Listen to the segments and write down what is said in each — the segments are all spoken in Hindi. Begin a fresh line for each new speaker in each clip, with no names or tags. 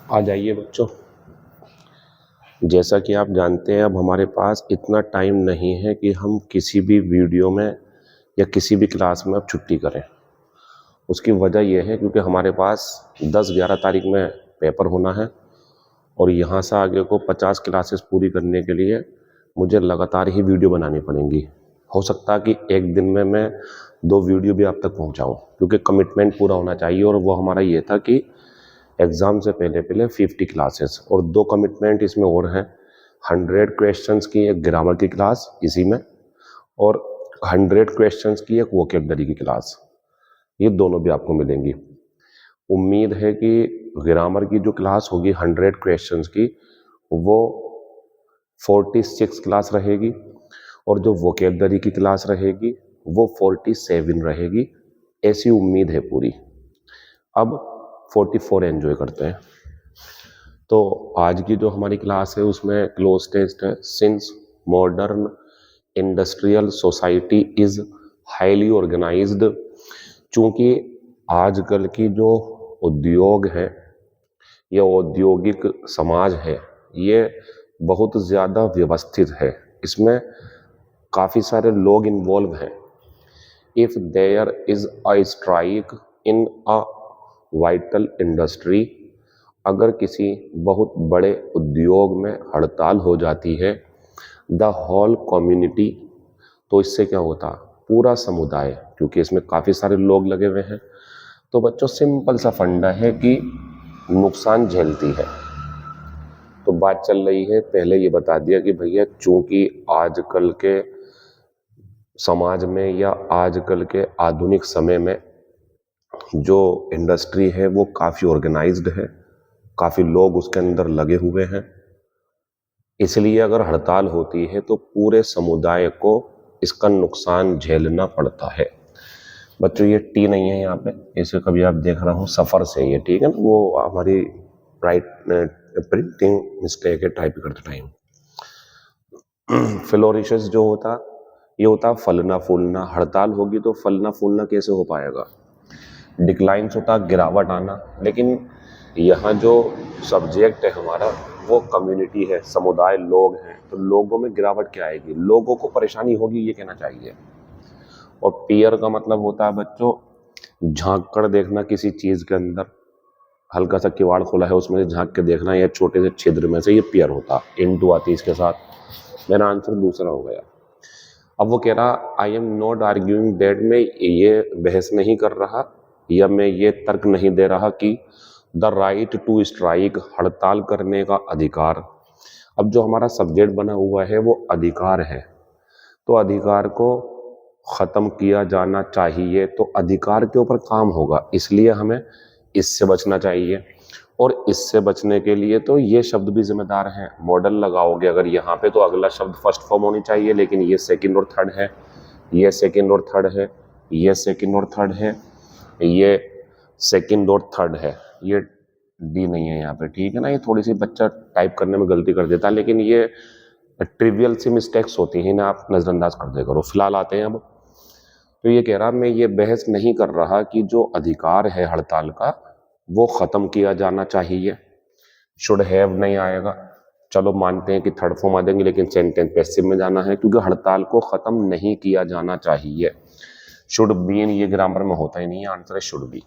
आ जाइए बच्चों। जैसा कि आप जानते हैं, अब हमारे पास इतना टाइम नहीं है कि हम किसी भी वीडियो में या किसी भी क्लास में अब छुट्टी करें। उसकी वजह यह है क्योंकि हमारे पास 10-11 तारीख में पेपर होना है और यहाँ से आगे को 50 क्लासेस पूरी करने के लिए मुझे लगातार ही वीडियो बनानी पड़ेंगी। हो सकता है कि एक दिन में मैं 2 वीडियो भी आप तक पहुँचाऊँ, क्योंकि कमिटमेंट पूरा होना चाहिए। और वो हमारा ये था कि एग्ज़ाम से पहले पहले 50 क्लासेस और 2 कमिटमेंट इसमें और हैं। 100 क्वेश्चंस की एक ग्रामर की क्लास इसी में और 100 क्वेश्चंस की एक वोकैबुलरी की क्लास, ये दोनों भी आपको मिलेंगी। उम्मीद है कि ग्रामर की जो क्लास होगी 100 क्वेश्चंस की, वो 46 क्लास रहेगी और जो वोकैबुलरी की क्लास रहेगी वो 47 रहेगी, ऐसी उम्मीद है पूरी। अब 44 एंजॉय करते हैं। तो आज की जो हमारी क्लास है उसमें क्लोज टेस्ट है, since modern industrial society is highly organised. चूंकि आजकल की जो उद्योग है या औद्योगिक समाज है, ये बहुत ज़्यादा व्यवस्थित है। इसमें काफ़ी सारे लोग इन्वॉल्व हैं। If there is a strike in a vital industry, अगर किसी बहुत बड़े उद्योग में हड़ताल हो जाती है, द होल कम्युनिटी, तो इससे क्या होता, पूरा समुदाय, क्योंकि इसमें काफ़ी सारे लोग लगे हुए हैं, तो बच्चों सिंपल सा फंडा है कि नुकसान झेलती है। तो बात चल रही है, पहले ये बता दिया कि भैया चूंकि आजकल के समाज में या आजकल के आधुनिक समय में जो इंडस्ट्री है वो काफ़ी ऑर्गेनाइज्ड है, काफ़ी लोग उसके अंदर लगे हुए हैं, इसलिए अगर हड़ताल होती है तो पूरे समुदाय को इसका नुकसान झेलना पड़ता है। बच्चों ये टी नहीं है यहाँ पे, इसे कभी आप देख रहा हूँ सफ़र से, ये ठीक है ना, वो हमारी राइट प्रिंटिंग मिस्टेक है टाइप करते टाइम। फ्लोरिशेस जो होता, ये होता फलना फूलना। हड़ताल होगी तो फलना फूलना कैसे हो पाएगा? डिक्लाइंस होता गिरावट आना। लेकिन यहाँ जो सब्जेक्ट है हमारा वो कम्युनिटी है, समुदाय, लोग हैं, तो लोगों में गिरावट क्या आएगी? लोगों को परेशानी होगी, ये कहना चाहिए। और पीयर का मतलब होता है बच्चों झांक कर देखना किसी चीज़ के अंदर, हल्का सा किवाड़ खोला है उसमें से झांक के देखना, या छोटे से छिद्र में से, ये पीयर होता। इनटू आती इसके साथ। मेरा आंसर दूसरा हो गया। अब वो कह रहा I am not arguing that, मैं ये बहस नहीं कर रहा या मैं ये तर्क नहीं दे रहा कि द राइट टू स्ट्राइक, हड़ताल करने का अधिकार। अब जो हमारा सब्जेक्ट बना हुआ है वो अधिकार है, तो अधिकार को ख़त्म किया जाना चाहिए, तो अधिकार के ऊपर काम होगा, इसलिए हमें इससे बचना चाहिए। और इससे बचने के लिए तो ये शब्द भी जिम्मेदार हैं। मॉडल लगाओगे अगर यहाँ पे तो अगला शब्द फर्स्ट फॉर्म होनी चाहिए, लेकिन ये सेकंड और थर्ड है, ये सेकंड और थर्ड है, ये सेकंड और थर्ड है, ये सेकंड और थर्ड है, ये डी नहीं है यहाँ पे, ठीक है ना। ये थोड़ी सी बच्चा टाइप करने में गलती कर देता है, लेकिन ये ट्रिवियल सी मिस्टेक्स होती हैं ना, आप नज़रअंदाज कर दे करो। फिलहाल आते हैं अब। तो ये कह रहा मैं ये बहस नहीं कर रहा कि जो अधिकार है हड़ताल का वो ख़त्म किया जाना चाहिए। शुड हैव नहीं आएगा, चलो मानते हैं कि थर्ड फॉर्म आ देंगे, लेकिन सेंटेंस पैसिव में जाना है, क्योंकि हड़ताल को ख़त्म नहीं किया जाना चाहिए। शुड बीन ये ग्रामर में होता ही नहीं है, आंसर है शुड बी।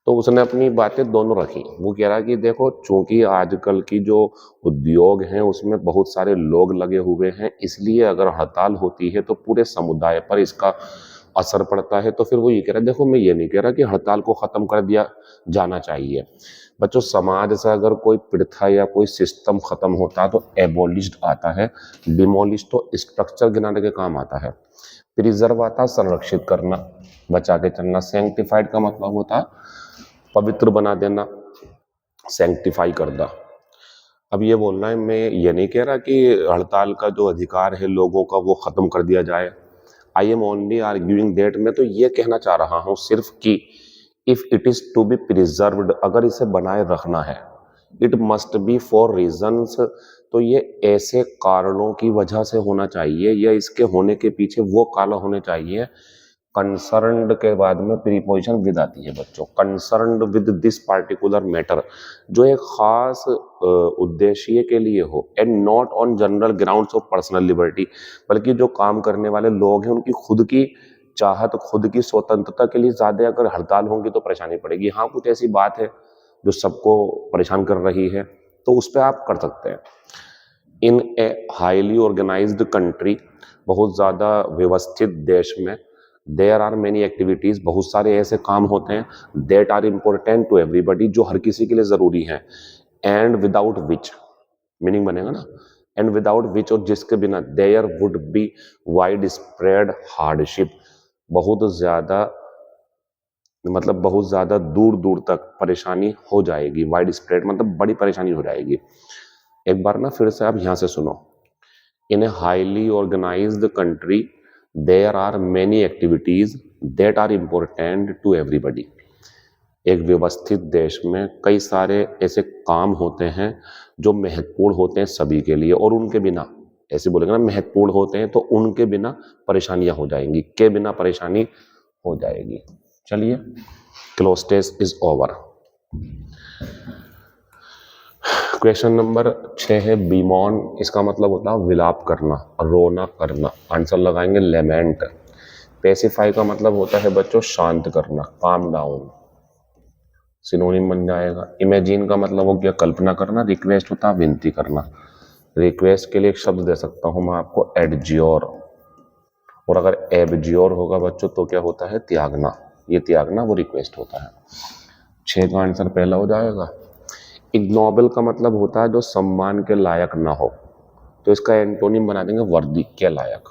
तो उसने अपनी बातें दोनों रखी। वो कह रहा कि देखो चूंकि आजकल की जो उद्योग हैं उसमें बहुत सारे लोग लगे हुए हैं, इसलिए अगर हड़ताल होती है तो पूरे समुदाय पर इसका असर पड़ता है। तो फिर वो ये कह रहा है, देखो मैं ये नहीं कह रहा कि हड़ताल को ख़त्म कर दिया जाना चाहिए। बच्चों समाज से अगर कोई प्रथा या कोई सिस्टम ख़त्म होता है तो एबोलिश्ड आता है, डिमोलिश तो स्ट्रक्चर गिनाने के काम आता है, प्रिजर्व आता संरक्षित करना, बचा के चलना, सैंक्टिफाइड का मतलब होता पवित्र बना देना, सैंक्टिफाई कर दा। अब ये बोलना है, मैं ये नहीं कह रहा कि हड़ताल का जो अधिकार है लोगों का वो ख़त्म कर दिया जाए। I am only arguing that, मैं तो ये कहना चाह रहा हूँ सिर्फ कि if it is to be preserved, अगर इसे बनाए रखना है, it must be for reasons, तो ये ऐसे कारणों की वजह से होना चाहिए या इसके होने के पीछे वो काला होने चाहिए कंसर्न्ड के बाद में प्रीपोजिशन विद आती है बच्चों। Concerned with this particular matter, जो एक खास उद्देश्य के लिए हो, and not on general grounds of personal liberty, बल्कि जो काम करने वाले लोग हैं उनकी खुद की चाहत, खुद की स्वतंत्रता के लिए ज्यादा अगर हड़ताल होंगी तो परेशानी पड़ेगी। हाँ, कुछ ऐसी बात है जो सबको परेशान कर रही है तो उस पर आप कर सकते हैं। इन ए हाईली ऑर्गेनाइज्ड कंट्री, बहुत ज़्यादा व्यवस्थित देश में, देयर आर मेनी एक्टिविटीज़, बहुत सारे ऐसे काम होते हैं that are important to everybody, जो हर किसी के लिए ज़रूरी हैं, एंड विदाउट विच, मीनिंग बनेगा ना, एंड विदाउट विच, और जिसके बिना there would be widespread hardship, बहुत ज़्यादा मतलब बहुत ज़्यादा दूर दूर तक परेशानी हो जाएगी। वाइड स्प्रेड मतलब बड़ी परेशानी हो जाएगी। एक बार ना फिर से आप यहाँ से सुनो। In a highly organised country there are many activities that are important to everybody. एक व्यवस्थित देश में कई सारे ऐसे काम होते हैं जो महत्वपूर्ण होते हैं सभी के लिए, और उनके बिना, ऐसे बोलेंगे ना, महत्वपूर्ण होते हैं तो उनके बिना परेशानियां हो जाएंगी, के बिना परेशानी हो जाएगी। चलिए, क्लोस्टेस इज ओवर। क्वेश्चन नंबर 6 है बीमॉन, इसका मतलब होता है विलाप करना, रोना करना। आंसर लगाएंगे लेमेंट। पेसिफाई का मतलब होता है बच्चों शांत करना, काम डाउन, सिनोनिम बन जाएगा। इमेजिन का मतलब हो गया कल्पना करना। रिक्वेस्ट होता है विनती करना। रिक्वेस्ट के लिए एक शब्द दे सकता हूं मैं आपको, एडज्योर, और अगर एबज्योर होगा बच्चों तो क्या होता है, त्यागना। ये त्यागना वो रिक्वेस्ट होता है। 6 का आंसर पहला हो जाएगा। इग्नोबल का मतलब होता है जो सम्मान के लायक ना हो, तो इसका एंटोनिम बना देंगे वर्दी, के लायक।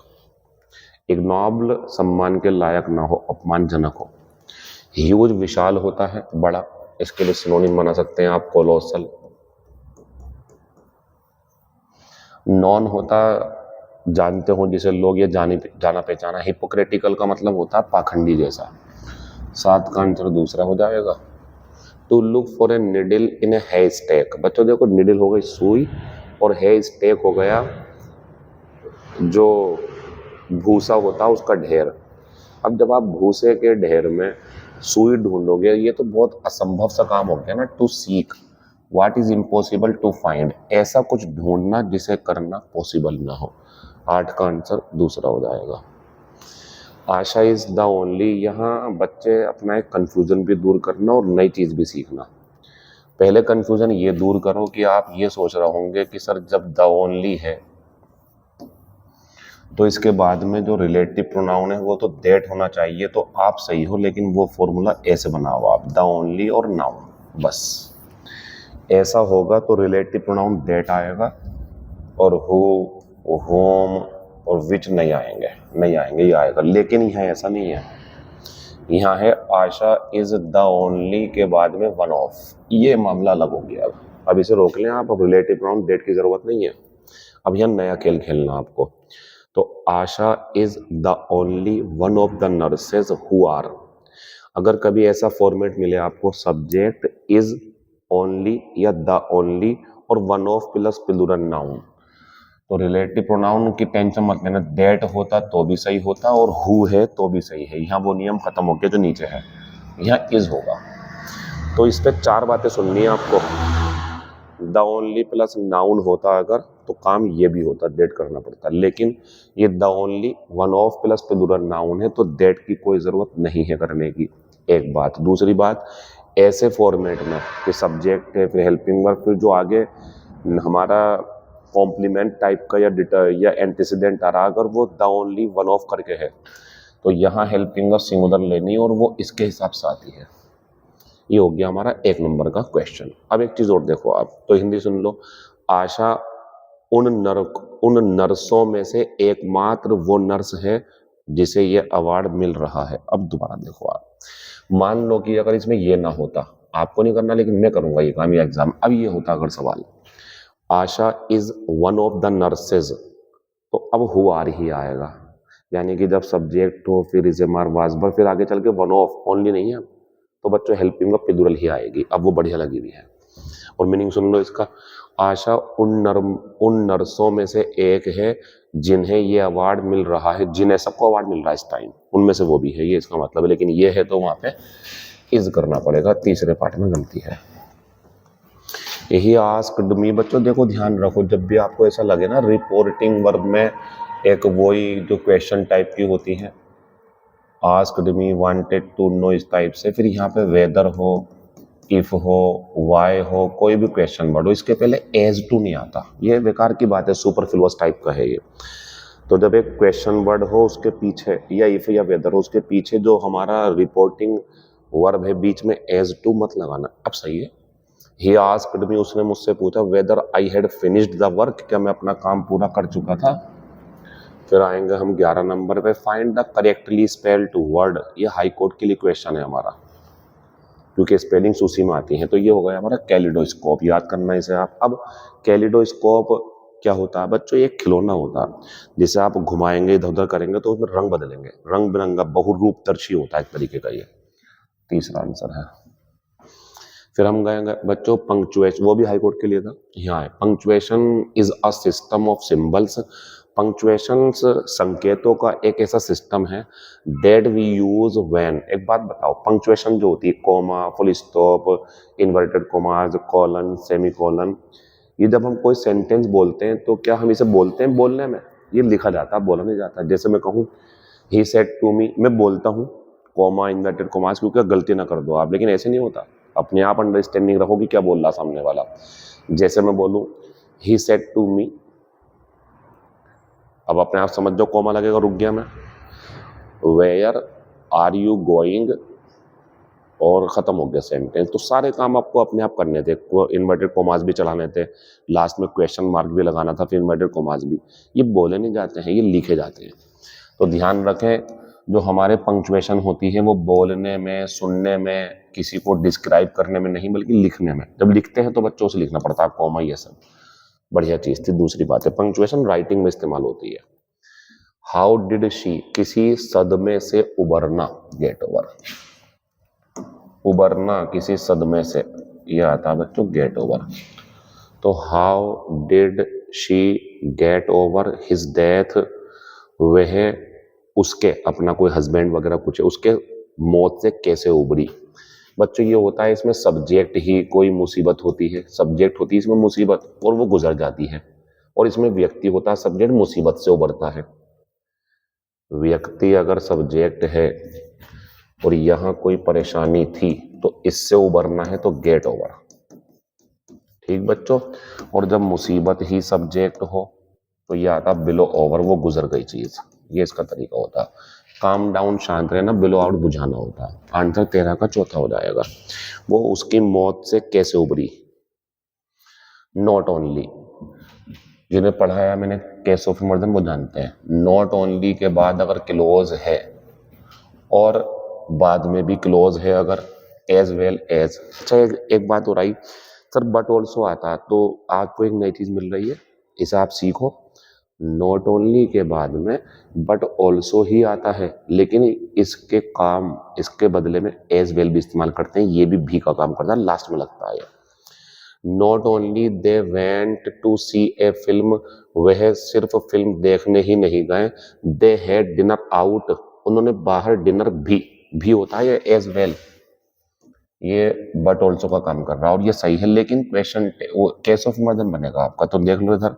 इग्नोबल सम्मान के लायक ना हो, अपमानजनक हो। ह्यूज विशाल होता है, बड़ा, इसके लिए सिनोनिम बना सकते हैं आप, कोलोसल। नॉन होता, जानते हो जिसे लोग, ये जाना पहचाना। हिपोक्रेटिकल का मतलब होता है पाखंडी जैसा। 7 का आंसर दूसरा हो जाएगा। To look for a needle in a haystack. बच्चों देखो, निडल हो गई सुई, और है स्टेक हो गया जो भूसा होता है उसका ढेर। अब जब आप भूसे के ढेर में सुई ढूंढोगे, ये तो बहुत असंभव सा काम हो गया ना। To seek what is impossible to find, ऐसा कुछ ढूंढना जिसे करना पॉसिबल ना हो। 8 का आंसर दूसरा हो जाएगा। आशा इज द ओनली, यहाँ बच्चे अपना एक कंफ्यूजन भी दूर करना और नई चीज भी सीखना। पहले कंफ्यूजन ये दूर करो कि आप ये सोच रहे होंगे कि सर जब द ओनली है तो इसके बाद में जो रिलेटिव प्रोनाउन है वो तो दैट होना चाहिए, तो आप सही हो, लेकिन वो फॉर्मूला ऐसे बनाओ आप, द ओनली और नाउन, बस ऐसा होगा तो रिलेटिव प्रोनाउन दैट आएगा, और हु, होम और विच नहीं आएंगे, ये आएगा। लेकिन यहाँ ऐसा नहीं है, यहाँ है आशा इज द ओनली के बाद में वन ऑफ, ये मामला अलग हो गया। अब इसे रोक लें आप, अब रिलेटिव प्रोनाउन दैट की जरूरत नहीं है। अब यहाँ नया खेल खेलना आपको। तो Asha is the only one of the nurses who are, अगर कभी ऐसा फॉर्मेट मिले आपको, सब्जेक्ट इज ओनली या द ओनली और one of plus plural noun, तो रिलेटिव प्रोनाउन की टेंशन मत लेना, दैट होता तो भी सही होता और हु है तो भी सही है। यहाँ वो नियम खत्म हो गया जो नीचे है, यहाँ इज होगा। तो इस पे 4 बातें सुननी है आपको। द ओनली प्लस नाउन होता अगर तो काम ये भी होता, दैट करना पड़ता, लेकिन ये the only one of plus plural noun है तो दैट की कोई जरूरत नहीं है करने की। एक बात। दूसरी बात, ऐसे फॉर्मेट में कि सब्जेक्ट है, फिर हेल्पिंग वर्ब, फिर जो आगे हमारा कॉम्प्लीमेंट टाइप का या एंटीसीडेंट आ रहा, अगर वो द ओनली वन ऑफ करके है तो यहाँ हेल्पिंग वर्ब सिंगुलर लेनी और वो इसके हिसाब से आती है। ये हो गया हमारा 1 नंबर का क्वेश्चन। अब एक चीज और देखो आप, तो हिंदी सुन लो। आशा उन नर्सों में से एकमात्र वो नर्स है जिसे ये अवार्ड मिल रहा है। अब दोबारा देखो आप, मान लो कि अगर इसमें ये ना होता, आपको नहीं करना लेकिन मैं करूंगा ये काम, ये एग्जाम। अब ये होता अगर सवाल, Asha is one of the nurses, तो अब हु आर ही आएगा, यानी कि जब सब्जेक्ट हो फिर इज एम आर वाजबर, फिर आगे चल के वन ऑफ, ओनली नहीं है, तो बच्चों हेल्पिंग का प्लूरल ही आएगी। अब वो बढ़िया लगी हुई है। और मीनिंग सुन लो इसका, आशा उन नर्सों में से एक है जिन्हें ये अवार्ड मिल रहा है, जिन्हें सबको अवार्ड मिल रहा है इस टाइम, उनमें से वो भी है, ये इसका मतलब है। लेकिन ये है तो वहां पे इज करना पड़ेगा, तीसरे पार्ट में गलती है। यही आस्क्ड मी। बच्चों देखो ध्यान रखो, जब भी आपको ऐसा लगे ना रिपोर्टिंग वर्ब में एक वही जो क्वेश्चन टाइप की होती है, asked me, wanted to know, इस टाइप से, फिर यहाँ पे वेदर हो, इफ हो, वाई हो, कोई भी क्वेश्चन वर्ड हो, इसके पहले एज टू नहीं आता। ये बेकार की बात है, सुपरफ्लुअस टाइप का है ये। तो जब एक क्वेश्चन वर्ड हो उसके पीछे, या इफ या वेदर हो, उसके पीछे जो हमारा रिपोर्टिंग वर्ब है बीच में एज टू मत लगाना। अब सही है। ही आस्क्ड मी, उसने मुझसे पूछा, whether I had finished the work, क्या मैं अपना काम पूरा कर चुका था। फिर आएंगे हम 11 नंबर पे, find the correctly spelled word. ये हाई कोर्ट के लिए क्वेश्चन है हमारा, क्योंकि स्पेलिंग्स उसी में आती हैं। तो ये हो गया हमारा कैलिडोस्कोप, याद करना इसे आप। अब कैलिडोस्कोप क्या होता है बच्चों, एक खिलौना होता है जिसे आप घुमाएंगे, इधर उधर करेंगे तो उसमें रंग बदलेंगे, रंग बिरंगा बहुरूपदर्शी होता है एक तरीके का। ये तीसरा आंसर है। फिर हम गए बच्चों पंक्चुएशन, वो भी हाई कोर्ट के लिए था। यहाँ है, punctuation is a system of symbols. Punctuation संकेतों का एक ऐसा सिस्टम है दैट वी यूज व्हेन। एक बात बताओ, पंक्चुएशन जो होती है, comma, full stop, inverted commas, colon, semicolon, ये जब हम कोई सेंटेंस बोलते हैं तो क्या हम इसे बोलते हैं बोलने में, ये लिखा जाता है, बोला नहीं जाता। जैसे मैं कहूँ ही सेड टू मी, मैं बोलता हूँ कोमा, इन्वर्टेड कोमास, क्योंकि गलती ना कर दो आप, लेकिन ऐसे नहीं होता। अपने आप अंडरस्टैंडिंग रखो कि क्या बोल रहा सामने वाला। जैसे मैं बोलूं ही सेड टू मी, अब अपने आप समझ जाओ कोमा लगेगा, रुक गया मैं। वेयर आर यू गोइंग, और खत्म हो गया सेंटेंस। तो सारे काम आपको अपने आप करने थे, इन्वर्टेड कोमास भी चलाने थे, लास्ट में क्वेश्चन मार्क भी लगाना था, फिर इन्वर्टेड कोमास भी। ये बोले नहीं जाते हैं, ये लिखे जाते हैं। तो ध्यान रखें, जो हमारे पंक्चुएशन होती है वो बोलने में, सुनने में, किसी को डिस्क्राइब करने में नहीं, बल्कि लिखने में। जब लिखते हैं तो बच्चों से लिखना पड़ता है, कॉमा ये सब बढ़िया चीज थी। दूसरी बात है, पंक्चुएशन राइटिंग में इस्तेमाल होती है। हाउ डिड शी, किसी सदमे से उबरना, गेट ओवर। उबरना किसी सदमे से, यह आता है बच्चों गेट ओवर। तो how did she get over his death, वह उसके, अपना कोई हस्बैंड वगैरह कुछ है, उसके मौत से कैसे उबरी। बच्चों ये होता है, इसमें सब्जेक्ट ही कोई मुसीबत होती है, सब्जेक्ट होती है इसमें मुसीबत, और वो गुजर जाती है। और इसमें व्यक्ति होता है, सब्जेक्ट मुसीबत से उबरता है। व्यक्ति अगर सब्जेक्ट है और यहाँ कोई परेशानी थी तो इससे उबरना है, तो गेट ओवर। ठीक बच्चों। और जब मुसीबत ही सब्जेक्ट हो तो यह आता बिलो ओवर, वो गुजर गई चीज। ये इसका तरीका होता है। काम डाउन, शांत रहना, बिलो आउट बुझाना होता है। आंसर 13 का चौथा हो जाएगा। वो उसकी मौत से कैसे उबरी। नॉट ओनली, जिन्हें पढ़ाया मैंने केस ऑफ इमर्जन वो जानते हैं। नॉट ओनली के बाद अगर क्लोज है, और बाद में भी क्लोज है अगर, एज वेल एज। अच्छा एक बात हो रही सर, बट ऑल्सो आता, तो आपको एक नई चीज मिल रही है, इसे आप सीखो। नॉट ओनली के बाद में बट ऑल्सो ही आता है, लेकिन इसके काम, इसके बदले में एज वेल भी इस्तेमाल करते हैं। ये भी का काम करता है, लास्ट में लगता है। Not only they went to see a film, वह सिर्फ फिल्म देखने ही नहीं गए। दे हैड डिनर आउट, उन्होंने बाहर डिनर भी होता है एज वेल, ये बट ऑल्सो का काम कर रहा है, और ये सही है। लेकिन क्वेश्चन केस ऑफ इमर्जन बनेगा आपका, तो देख लो इधर,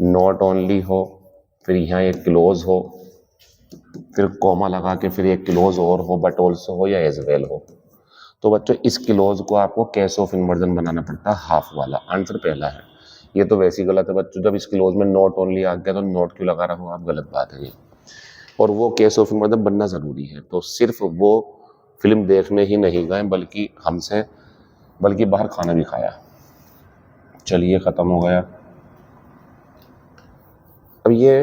नॉट ओनली हो, फिर यहाँ एक क्लोज हो, फिर कॉमा लगा के फिर एक क्लोज और हो, बट ऑल्सो हो या एज वेल हो। तो बच्चों इस क्लोज को आपको केस ऑफ इन्वर्जन बनाना पड़ता है, हाफ वाला। आंसर पहला है। ये तो वैसे ही गलत है बच्चों, जब इस क्लोज में नॉट ओनली आ गया तो नॉट क्यों लगा रहा हो आप, गलत बात है ये। और वो केस ऑफ इन्वर्जन बनना जरूरी है। तो सिर्फ वो फिल्म देखने ही नहीं गए, बल्कि बाहर खाना भी खाया। चलिए खत्म हो गया। अब ये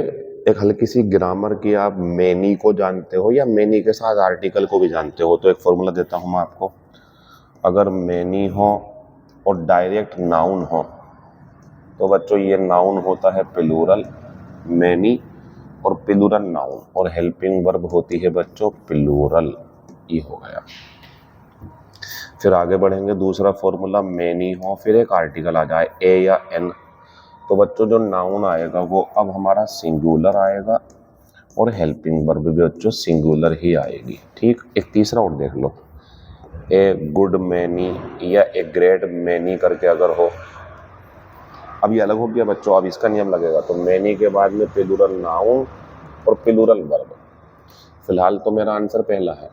एक हल्की सी ग्रामर की, आप मैनी को जानते हो या मैनी के साथ आर्टिकल को भी जानते हो, तो एक फॉर्मूला देता हूं मैं आपको। अगर मैनी हो और डायरेक्ट नाउन हो तो बच्चों ये नाउन होता है प्लूरल, मैनी, और प्लूरल नाउन, और हेल्पिंग वर्ब होती है बच्चों प्लूरल। ये हो गया। फिर आगे बढ़ेंगे, दूसरा फॉर्मूला मैनी हो, फिर एक आर्टिकल आ जाए ए या एन, तो बच्चों जो नाउन आएगा वो अब हमारा सिंगुलर आएगा और हेल्पिंग वर्ब भी बच्चों सिंगुलर ही आएगी। ठीक, एक तीसरा और देख लो, ए गुड मैनी या ए ग्रेट मैनी करके अगर हो, अब ये अलग हो गया बच्चों, अब इसका नियम लगेगा। तो मैनी के बाद में प्लूरल नाउन और प्लूरल वर्ब। फिलहाल तो मेरा आंसर पहला है,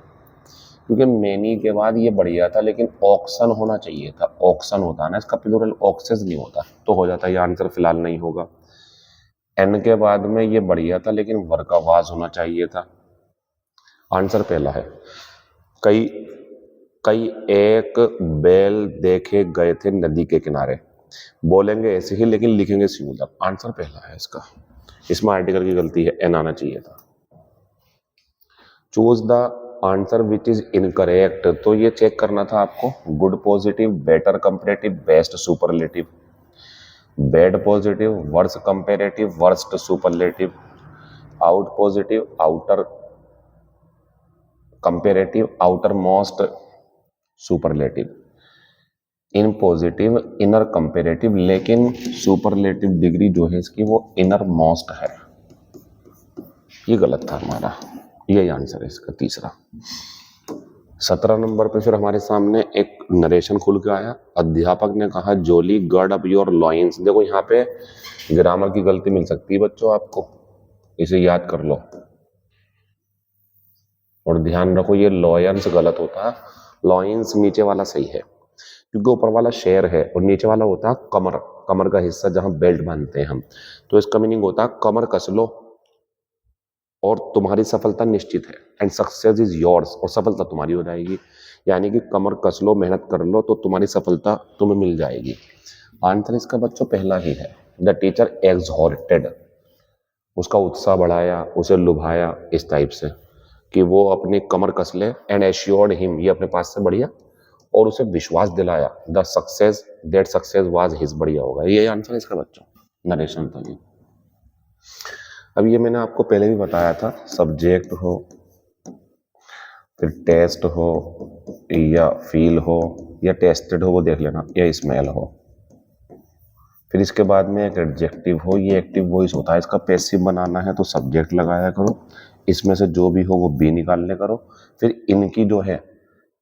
क्योंकि मैनी के बाद ये बढ़िया था, लेकिन ऑक्शन होना चाहिए था। ऑक्शन होता है ना इसका प्लूरल, ऑक्सेस नहीं होता, तो हो जाता ये आंसर। फिलहाल नहीं होगा। एन के बाद में ये बढ़िया था, लेकिन वर्ग का वाज होना चाहिए था। आंसर पहला है। कई कई एक बैल देखे गए थे नदी के किनारे, बोलेंगे ऐसे ही लेकिन लिखेंगे सिंगुलर। आंसर पहला है इसका। इसमें आर्टिकल की गलती है, एन आना चाहिए था। Choose the answer which is incorrect, तो ये चेक करना था आपको। Good positive, better comparative, best superlative, bad positive, worse comparative, worst superlative, out positive, outer comparative, outermost superlative, in positive, inner comparative, लेकिन सुपरलेटिव डिग्री जो है इसकी वो इनर मोस्ट है। ये गलत था हमारा, यही आंसर है इसका तीसरा। 17 नंबर पे फिर हमारे सामने एक नरेशन खुल के आया। अध्यापक ने कहा जोली गर्ड अप योर लॉइंस। देखो यहाँ पे ग्रामर की गलती मिल सकती है बच्चों आपको, इसे याद कर लो और ध्यान रखो, ये लॉयंस गलत होता है, लॉइंस नीचे वाला सही है, क्योंकि ऊपर वाला शेर है और नीचे वाला होता है कमर, कमर का हिस्सा जहां बेल्ट बांधते हैं हम। तो इसका मीनिंग होता है कमर कस लो और तुम्हारी सफलता निश्चित है, एंड सक्सेस इज योर्स, और सफलता तुम्हारी हो जाएगी। यानी कि कमर कस लो, मेहनत कर लो तो तुम्हारी सफलता तुम्हें मिल जाएगी। आंसर इसका बच्चों पहला ही है। द टीचर एक्सहॉर्टेड, उसका उत्साह बढ़ाया, उसे लुभाया इस टाइप से कि वो अपनी कमर कस ले, एंड एश्योर्ड हिम, ये अपने पास से बढ़िया, और उसे विश्वास दिलाया the success that success was his, बढ़िया होगा। ये आंसर है इसका बच्चों, नरेशन था ये। अब ये मैंने आपको पहले भी बताया था, सब्जेक्ट हो, फिर टेस्ट हो, या फील हो, या टेस्टेड हो, वो देख लेना, या स्मेल हो। फिर इसके बाद में एक एडजेक्टिव हो, ये एक्टिव वॉइस होता है, इसका पैसिव बनाना है तो सब्जेक्ट लगाया करो, इसमें से जो भी हो वो बी निकालने करो। फिर इनकी जो है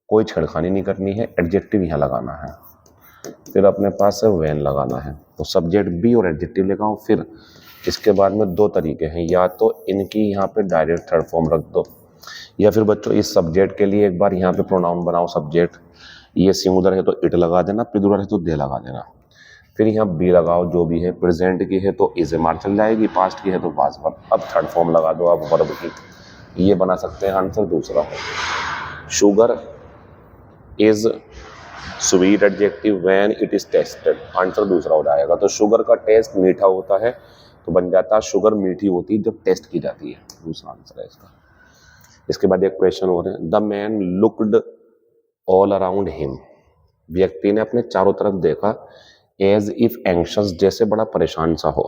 कोई छेड़खानी नहीं करनी है, एडजेक्टिव यहाँ लगाना है। फिर अपने पास से वैन लगाना है, तो सब्जेक्ट बी और एडजेक्टिव लगाओ। फिर इसके बाद में दो तरीके हैं, या तो इनकी यहाँ पे डायरेक्ट थर्ड फॉर्म रख दो, या फिर बच्चों इस सब्जेक्ट के लिए एक बार यहाँ पे प्रोनाउन बनाओ सब्जेक्ट। ये सिंगुलर है तो इट लगा देना, प्लूरल है तो दे लगा देना। फिर यहाँ बी लगाओ, जो भी है, प्रेजेंट की है तो इज ए मार चल जाएगी, पास्ट की है तो वाज वर्ब। अब थर्ड फॉर्म लगा दो आप वर्ब की, ये बना सकते हैं आंसर दूसरा है। Sugar is sweet adjective when it is tested, answer दूसरा हो जाएगा। तो शुगर का टेस्ट मीठा होता है तो बन जाता है शुगर मीठी होती है जब टेस्ट की जाती है, दूसरा आंसर है इसका। इसके बाद एक क्वेश्चन हो रहे हैं, the man looked all around him, व्यक्ति ने अपने चारों तरफ देखा, एज इफ एंग्शियस, जैसे बड़ा परेशान सा हो,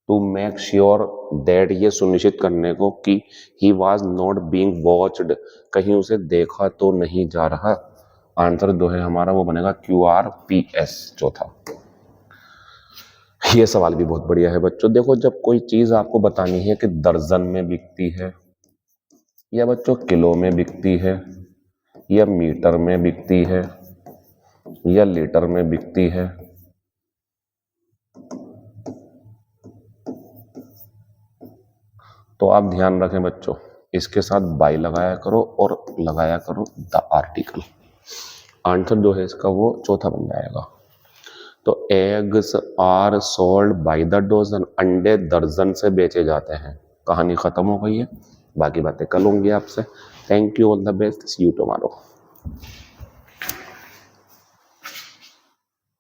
टू मेक श्योर दैट, ये सुनिश्चित करने को कि he was not being watched, कहीं उसे देखा तो नहीं जा रहा। आंसर जो है हमारा वो बनेगा QRPS चौथा। ये सवाल भी बहुत बढ़िया है बच्चों। देखो जब कोई चीज आपको बतानी है कि दर्जन में बिकती है, या बच्चों किलो में बिकती है, या मीटर में बिकती है, या लीटर में बिकती है, तो आप ध्यान रखें बच्चों, इसके साथ बाय लगाया करो और लगाया करो द आर्टिकल। आंसर जो है इसका वो चौथा बन जाएगा। तो eggs are sold by the dozen, अंडे दर्जन से बेचे जाते हैं। कहानी खत्म हो गई है, बाकी बातें कल होंगी आपसे। Thank you, all the best, see you tomorrow.